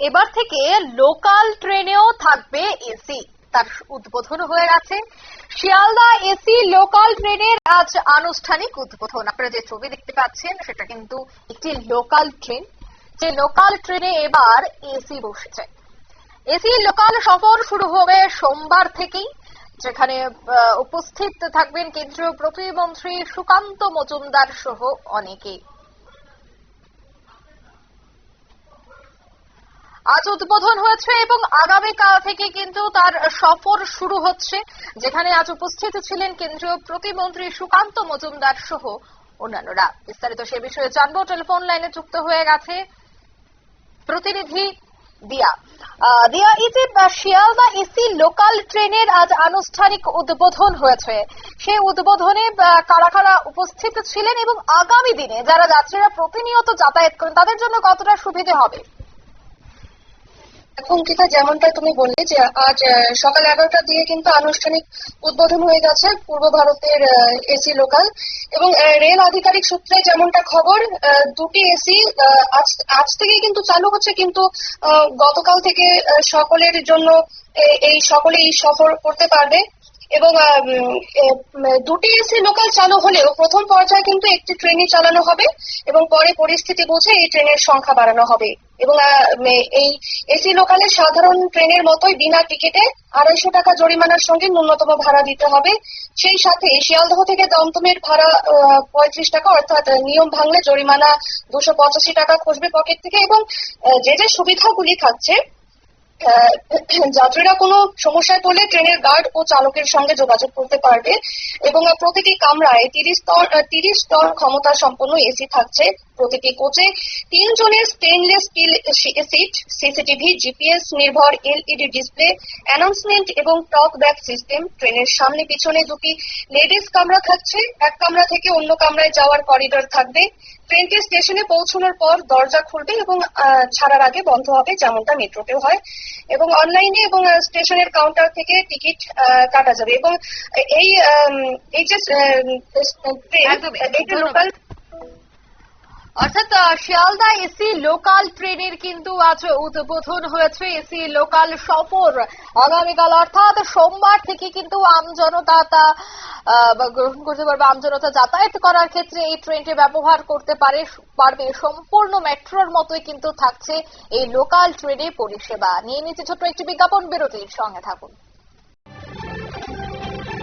এবার থেকে লোকাল ট্রেনেও থাকবে এসি, তার উদ্বোধন হয়ে গেছে। শিয়ালদা এসি লোকাল ট্রেনের আজ আনুষ্ঠানিক উদ্বোধন। আপনারা যে ছবি দেখতে পাচ্ছেন সেটা কিন্তু একটি লোকাল ট্রেন, যে লোকাল ট্রেনে এবার এসি বসেছে। এসি লোকাল সফর শুরু হবে সোমবার থেকেই, যেখানে উপস্থিত থাকবেন কেন্দ্রীয় প্রতিমন্ত্রী সুকান্ত মজুমদার সহ অনেকেই। আজ উদ্বোধন হয়েছে এবং আগামীকাল থেকে কিন্তু তার সফর শুরু হচ্ছে, যেখানে আজ উপস্থিত ছিলেন কেন্দ্রীয় প্রতিমন্ত্রী সুকান্ত মজুমদার সহ অন্যান্যরা। বিস্তারিত সে বিষয়ে জানবো, টেলিফোন লাইনে যুক্ত হয়ে গেছে প্রতিনিধি দিয়া। দিয়া, এই যে শিয়ালদা এসি লোকাল ট্রেনের আজ আনুষ্ঠানিক উদ্বোধন হয়েছে, সেই উদ্বোধনে কারা কারা উপস্থিত ছিলেন এবং আগামী দিনে যারা যাত্রীরা প্রতিনিয়ত যাতায়াত করেন তাদের জন্য কতটা সুবিধে হবে? অঙ্কিতা, যেমনটা তুমি বললে যে আজ সকাল 11টার দিকে কিন্তু আনুষ্ঠানিক উদ্বোধন হয়ে গেছে পূর্ব ভারতের এসি লোকাল, এবং রেল আধিকারিক সূত্রে যেমনটা খবর, দুটি এসি আজ থেকে কিন্তু চালু হচ্ছে, কিন্তু গতকাল থেকে সকলের জন্য সকলেই সফর করতে পারবে। এবং দুটি এসি লোকাল চালু হলেও প্রথম পর্যায়ে কিন্তু একটি ট্রেনই চালানো হবে এবং পরে পরিস্থিতি বুঝে এই ট্রেনের সংখ্যা বাড়ানো হবে। এবং এই এসি লোকালের সাধারণ ট্রেনের মতোই বিনা টিকিটে 250 টাকা জরিমানার সঙ্গে ন্যূনতম ভাড়া দিতে হবে। সেই সাথে শিয়ালদহ থেকে দমদমের ভাড়া 35 টাকা, অর্থাৎ নিয়ম ভাঙলে জরিমানা 285 টাকা খসবে পকেট থেকে। এবং যে যে সুবিধাগুলি থাকছে, যাত্রীরা কোনো সমস্যায় পড়লে ট্রেনের গার্ড ও চালকের সঙ্গে যোগাযোগ করতে পারবে। এবং প্রতিটি কামরায় 30 টন ক্ষমতা সম্পন্ন এসি থাকছে। প্রতিটি কোচে 3 জনের stainless steel seat, CCTV, GPS নির্ভর এলইডি ডিসপ্লে, অ্যানাউন্সমেন্ট এবং টক ব্যাক সিস্টেম। ট্রেনের সামনে পিছনে দুটি লেডিস কামরা থাকছে। এক কামরা থেকে অন্য কামরায় যাওয়ার করিডোর থাকবে। ট্রেনটি স্টেশনে পৌঁছানোর পর দরজা খুলবে এবং ছাড়ার আগে বন্ধ হবে, যেমনটা মেট্রোতেও হয়। এবং অনলাইনে এবং স্টেশনের কাউন্টার থেকে টিকিট কাটা যাবে। এবং এই যে ট্রেন লোকাল, অর্থাৎ শিয়ালদা এসি লোকাল ট্রেনের কিন্তু আজ উদ্বোধন হয়েছে। এসি লোকাল সফর আগামীকাল অর্থাৎ সোমবার থেকে কিন্তু আমজনতা তা গ্রহণ করতে পারবে। আমজনতা যাতায়াত করার ক্ষেত্রে এই ট্রেনটি ব্যবহার করতে পারবে। সম্পূর্ণ মেট্রোর মতোই কিন্তু থাকছে এই লোকাল ট্রেনের পরিষেবা। নিয়ে নিচ্ছে ছোট্ট একটি বিজ্ঞাপন বিরতির, সঙ্গে থাকুন।